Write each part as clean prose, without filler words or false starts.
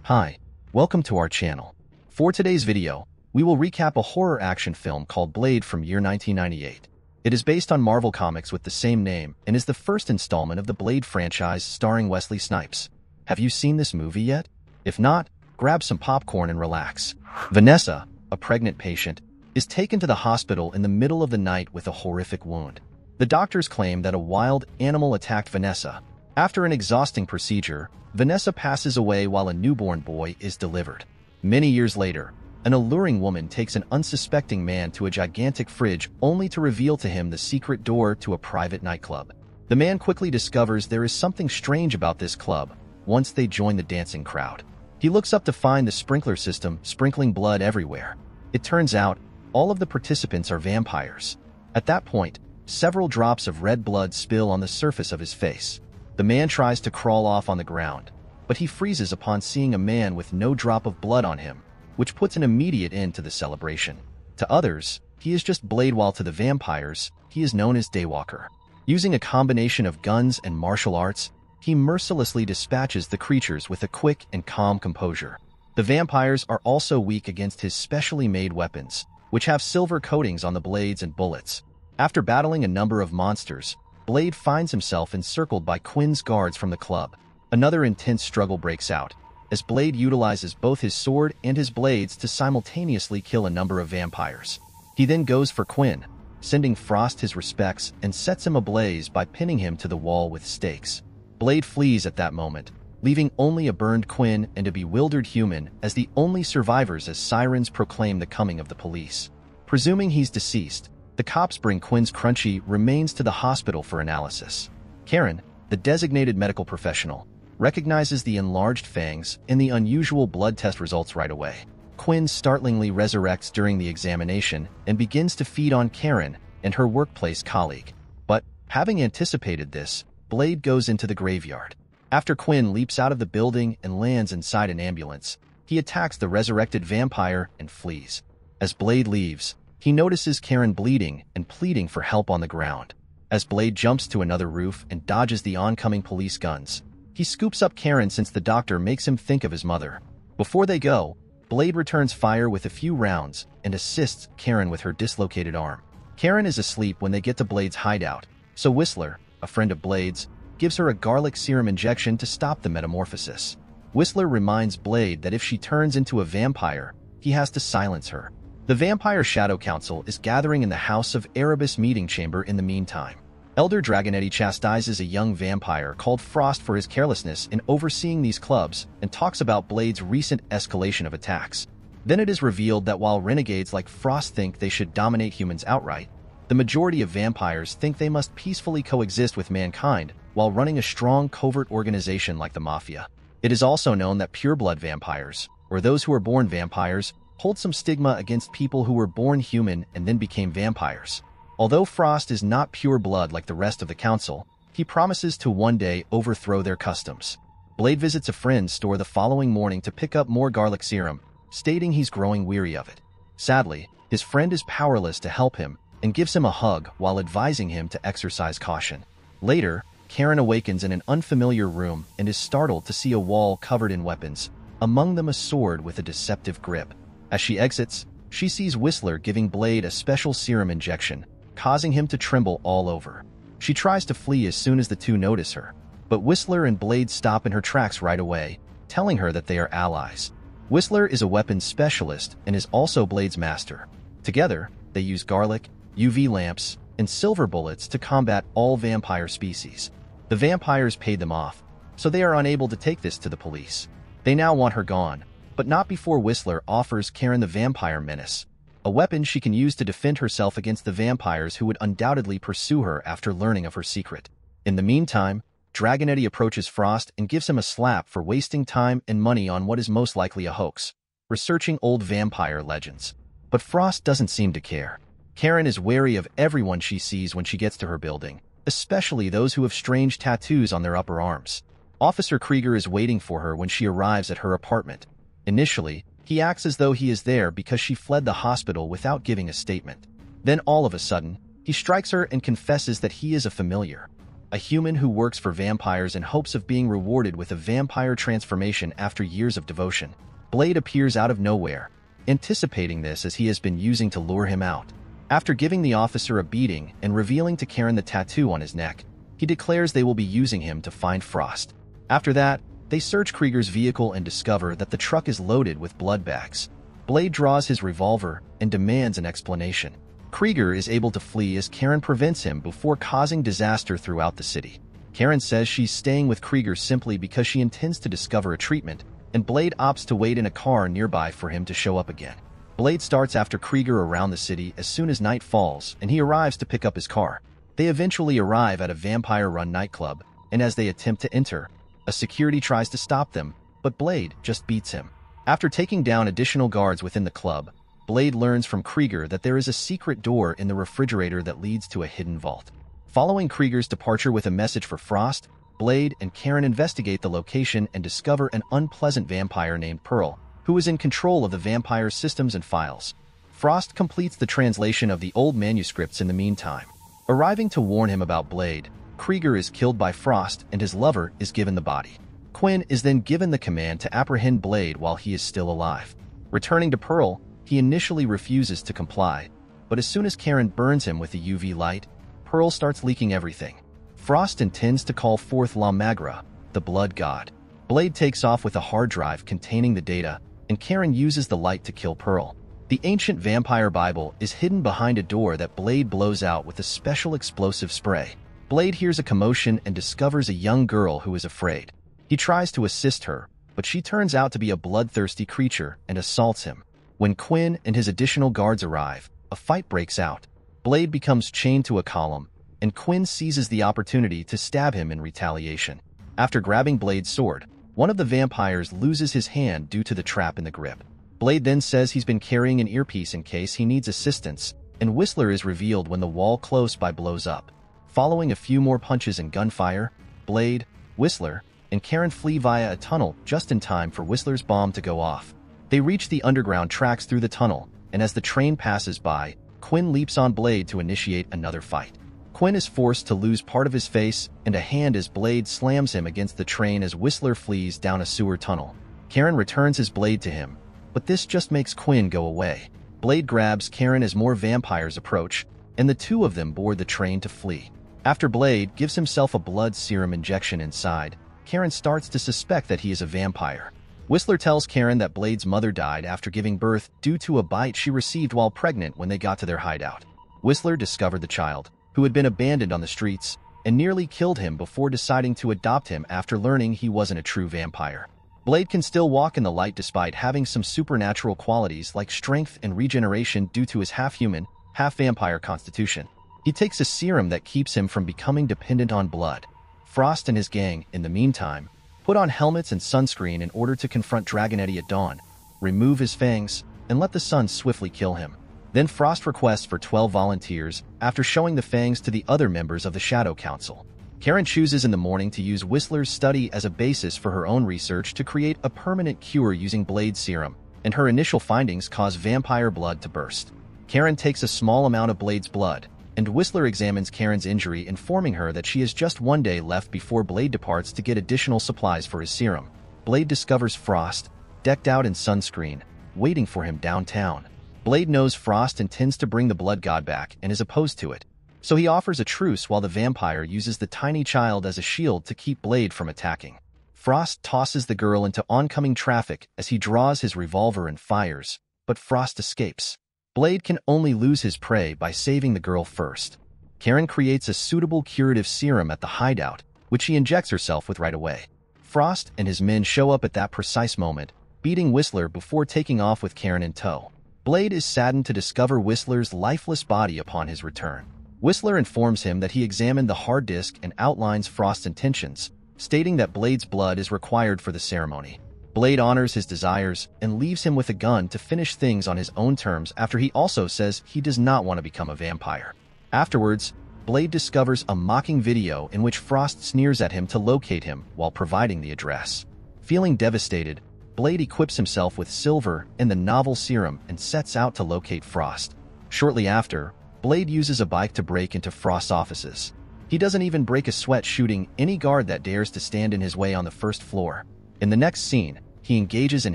Hi, welcome to our channel. For today's video, we will recap a horror action film called Blade from year 1998. It is based on Marvel Comics with the same name and is the first installment of the Blade franchise starring Wesley Snipes. Have you seen this movie yet? If not, grab some popcorn and relax. Vanessa, a pregnant patient, is taken to the hospital in the middle of the night with a horrific wound. The doctors claim that a wild animal attacked Vanessa. After an exhausting procedure, Vanessa passes away while a newborn boy is delivered. Many years later, an alluring woman takes an unsuspecting man to a gigantic fridge only to reveal to him the secret door to a private nightclub. The man quickly discovers there is something strange about this club once they join the dancing crowd. He looks up to find the sprinkler system sprinkling blood everywhere. It turns out, all of the participants are vampires. At that point, several drops of red blood spill on the surface of his face. The man tries to crawl off on the ground, but he freezes upon seeing a man with no drop of blood on him, which puts an immediate end to the celebration. To others, he is just Blade, while to the vampires, he is known as Daywalker. Using a combination of guns and martial arts, he mercilessly dispatches the creatures with a quick and calm composure. The vampires are also weak against his specially made weapons, which have silver coatings on the blades and bullets. After battling a number of monsters, Blade finds himself encircled by Quinn's guards from the club. Another intense struggle breaks out, as Blade utilizes both his sword and his blades to simultaneously kill a number of vampires. He then goes for Quinn, sending Frost his respects and sets him ablaze by pinning him to the wall with stakes. Blade flees at that moment, leaving only a burned Quinn and a bewildered human as the only survivors as sirens proclaim the coming of the police. Presuming he's deceased, the cops bring Quinn's crunchy remains to the hospital for analysis. Karen, the designated medical professional, recognizes the enlarged fangs and the unusual blood test results right away. Quinn startlingly resurrects during the examination and begins to feed on Karen and her workplace colleague. But, having anticipated this, Blade goes into the graveyard. After Quinn leaps out of the building and lands inside an ambulance, he attacks the resurrected vampire and flees. As Blade leaves, he notices Karen bleeding and pleading for help on the ground. As Blade jumps to another roof and dodges the oncoming police guns, he scoops up Karen since the doctor makes him think of his mother. Before they go, Blade returns fire with a few rounds and assists Karen with her dislocated arm. Karen is asleep when they get to Blade's hideout, so Whistler, a friend of Blade's, gives her a garlic serum injection to stop the metamorphosis. Whistler reminds Blade that if she turns into a vampire, he has to silence her. The Vampire Shadow Council is gathering in the House of Erebus meeting chamber in the meantime. Elder Dragonetti chastises a young vampire called Frost for his carelessness in overseeing these clubs and talks about Blade's recent escalation of attacks. Then it is revealed that while renegades like Frost think they should dominate humans outright, the majority of vampires think they must peacefully coexist with mankind while running a strong covert organization like the Mafia. It is also known that pureblood vampires, or those who are born vampires, hold some stigma against people who were born human and then became vampires. Although Frost is not pure blood like the rest of the council, he promises to one day overthrow their customs. Blade visits a friend's store the following morning to pick up more garlic serum, stating he's growing weary of it. Sadly, his friend is powerless to help him and gives him a hug while advising him to exercise caution. Later, Karen awakens in an unfamiliar room and is startled to see a wall covered in weapons, among them a sword with a deceptive grip. As she exits, she sees Whistler giving Blade a special serum injection, causing him to tremble all over. She tries to flee as soon as the two notice her, but Whistler and Blade stop in her tracks right away, telling her that they are allies. Whistler is a weapons specialist and is also Blade's master. Together, they use garlic, UV lamps, and silver bullets to combat all vampire species. The vampires paid them off, so they are unable to take this to the police. They now want her gone, but not before Whistler offers Karen the Vampire Menace, a weapon she can use to defend herself against the vampires who would undoubtedly pursue her after learning of her secret. In the meantime, Dragonetti approaches Frost and gives him a slap for wasting time and money on what is most likely a hoax, researching old vampire legends. But Frost doesn't seem to care. Karen is wary of everyone she sees when she gets to her building, especially those who have strange tattoos on their upper arms. Officer Krieger is waiting for her when she arrives at her apartment. Initially, he acts as though he is there because she fled the hospital without giving a statement. Then all of a sudden, he strikes her and confesses that he is a familiar. a human who works for vampires in hopes of being rewarded with a vampire transformation after years of devotion. Blade appears out of nowhere, anticipating this as he has been using to lure him out. After giving the officer a beating and revealing to Karen the tattoo on his neck, he declares they will be using him to find Frost. After that, they search Krieger's vehicle and discover that the truck is loaded with blood bags. Blade draws his revolver and demands an explanation. Krieger is able to flee as Karen prevents him before causing disaster throughout the city. Karen says she's staying with Krieger simply because she intends to discover a treatment, and Blade opts to wait in a car nearby for him to show up again. Blade starts after Krieger around the city as soon as night falls, and he arrives to pick up his car. They eventually arrive at a vampire-run nightclub, and as they attempt to enter, a security tries to stop them, but Blade just beats him. After taking down additional guards within the club, Blade learns from Krieger that there is a secret door in the refrigerator that leads to a hidden vault. Following Krieger's departure with a message for Frost, Blade and Karen investigate the location and discover an unpleasant vampire named Pearl, who is in control of the vampire's systems and files. Frost completes the translation of the old manuscripts in the meantime. Arriving to warn him about Blade, Krieger is killed by Frost and his lover is given the body. Quinn is then given the command to apprehend Blade while he is still alive. Returning to Pearl, he initially refuses to comply, but as soon as Karen burns him with a UV light, Pearl starts leaking everything. Frost intends to call forth La Magra, the blood god. Blade takes off with a hard drive containing the data, and Karen uses the light to kill Pearl. The ancient vampire Bible is hidden behind a door that Blade blows out with a special explosive spray. Blade hears a commotion and discovers a young girl who is afraid. He tries to assist her, but she turns out to be a bloodthirsty creature and assaults him. When Quinn and his additional guards arrive, a fight breaks out. Blade becomes chained to a column, and Quinn seizes the opportunity to stab him in retaliation. After grabbing Blade's sword, one of the vampires loses his hand due to the trap in the grip. Blade then says he's been carrying an earpiece in case he needs assistance, and Whistler is revealed when the wall close by blows up. Following a few more punches and gunfire, Blade, Whistler, and Karen flee via a tunnel just in time for Whistler's bomb to go off. They reach the underground tracks through the tunnel, and as the train passes by, Quinn leaps on Blade to initiate another fight. Quinn is forced to lose part of his face and a hand as Blade slams him against the train as Whistler flees down a sewer tunnel. Karen returns his blade to him, but this just makes Quinn go away. Blade grabs Karen as more vampires approach, and the two of them board the train to flee. After Blade gives himself a blood serum injection inside, Karen starts to suspect that he is a vampire. Whistler tells Karen that Blade's mother died after giving birth due to a bite she received while pregnant when they got to their hideout. Whistler discovered the child, who had been abandoned on the streets, and nearly killed him before deciding to adopt him after learning he wasn't a true vampire. Blade can still walk in the light despite having some supernatural qualities like strength and regeneration due to his half-human, half-vampire constitution. He takes a serum that keeps him from becoming dependent on blood. Frost and his gang, in the meantime, put on helmets and sunscreen in order to confront Dragonetti at dawn, remove his fangs, and let the sun swiftly kill him. Then Frost requests for 12 volunteers after showing the fangs to the other members of the Shadow Council. Karen chooses in the morning to use Whistler's study as a basis for her own research to create a permanent cure using Blade serum, and her initial findings cause vampire blood to burst. Karen takes a small amount of Blade's blood, and Whistler examines Karen's injury, informing her that she has just one day left before Blade departs to get additional supplies for his serum. Blade discovers Frost, decked out in sunscreen, waiting for him downtown. Blade knows Frost intends to bring the blood god back and is opposed to it, so he offers a truce while the vampire uses the tiny child as a shield to keep Blade from attacking. Frost tosses the girl into oncoming traffic as he draws his revolver and fires, but Frost escapes. Blade can only lose his prey by saving the girl first. Karen creates a suitable curative serum at the hideout, which she injects herself with right away. Frost and his men show up at that precise moment, beating Whistler before taking off with Karen in tow. Blade is saddened to discover Whistler's lifeless body upon his return. Whistler informs him that he examined the hard disk and outlines Frost's intentions, stating that Blade's blood is required for the ceremony. Blade honors his desires and leaves him with a gun to finish things on his own terms after he also says he does not want to become a vampire. Afterwards, Blade discovers a mocking video in which Frost sneers at him to locate him while providing the address. Feeling devastated, Blade equips himself with silver and the novel serum and sets out to locate Frost. Shortly after, Blade uses a bike to break into Frost's offices. He doesn't even break a sweat shooting any guard that dares to stand in his way on the first floor. In the next scene, he engages in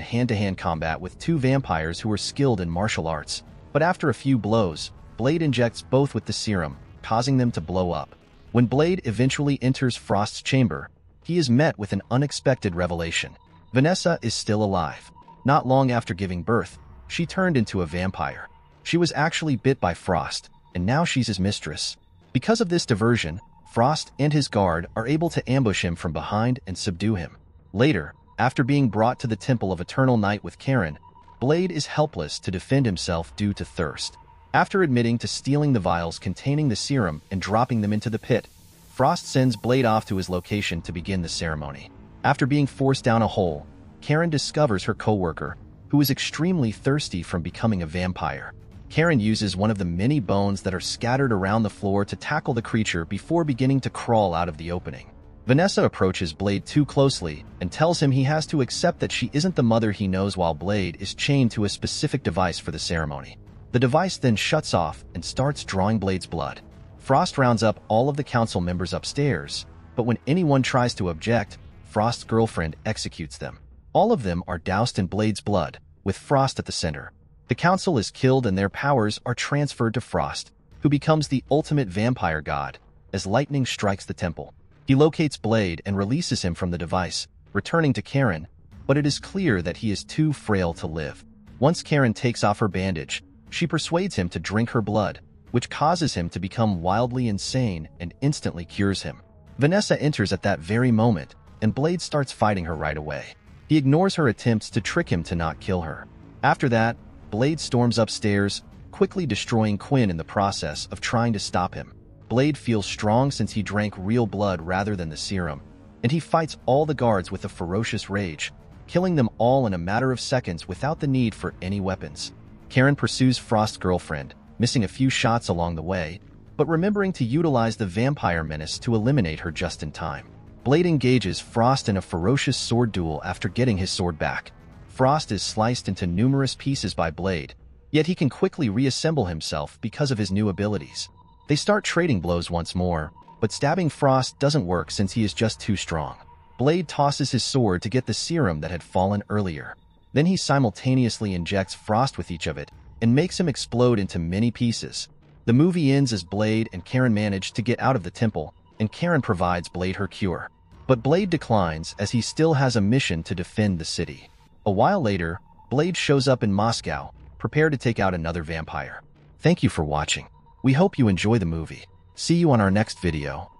hand-to-hand combat with two vampires who are skilled in martial arts. But after a few blows, Blade injects both with the serum, causing them to blow up. When Blade eventually enters Frost's chamber, he is met with an unexpected revelation. Vanessa is still alive. Not long after giving birth, she turned into a vampire. She was actually bit by Frost, and now she's his mistress. Because of this diversion, Frost and his guard are able to ambush him from behind and subdue him. Later, after being brought to the Temple of Eternal Night with Karen, Blade is helpless to defend himself due to thirst. After admitting to stealing the vials containing the serum and dropping them into the pit, Frost sends Blade off to his location to begin the ceremony. After being forced down a hole, Karen discovers her co-worker, who is extremely thirsty from becoming a vampire. Karen uses one of the many bones that are scattered around the floor to tackle the creature before beginning to crawl out of the opening. Vanessa approaches Blade too closely and tells him he has to accept that she isn't the mother he knows while Blade is chained to a specific device for the ceremony. The device then shuts off and starts drawing Blade's blood. Frost rounds up all of the council members upstairs, but when anyone tries to object, Frost's girlfriend executes them. All of them are doused in Blade's blood, with Frost at the center. The council is killed and their powers are transferred to Frost, who becomes the ultimate vampire god, as lightning strikes the temple. He locates Blade and releases him from the device, returning to Karen, but it is clear that he is too frail to live. Once Karen takes off her bandage, she persuades him to drink her blood, which causes him to become wildly insane and instantly cures him. Vanessa enters at that very moment, and Blade starts fighting her right away. He ignores her attempts to trick him to not kill her. After that, Blade storms upstairs, quickly destroying Quinn in the process of trying to stop him. Blade feels strong since he drank real blood rather than the serum, and he fights all the guards with a ferocious rage, killing them all in a matter of seconds without the need for any weapons. Karen pursues Frost's girlfriend, missing a few shots along the way, but remembering to utilize the vampire menace to eliminate her just in time. Blade engages Frost in a ferocious sword duel after getting his sword back. Frost is sliced into numerous pieces by Blade, yet he can quickly reassemble himself because of his new abilities. They start trading blows once more, but stabbing Frost doesn't work since he is just too strong. Blade tosses his sword to get the serum that had fallen earlier. Then he simultaneously injects Frost with each of it and makes him explode into many pieces. The movie ends as Blade and Karen manage to get out of the temple, and Karen provides Blade her cure. But Blade declines as he still has a mission to defend the city. A while later, Blade shows up in Moscow, prepared to take out another vampire. Thank you for watching. We hope you enjoy the movie. See you on our next video.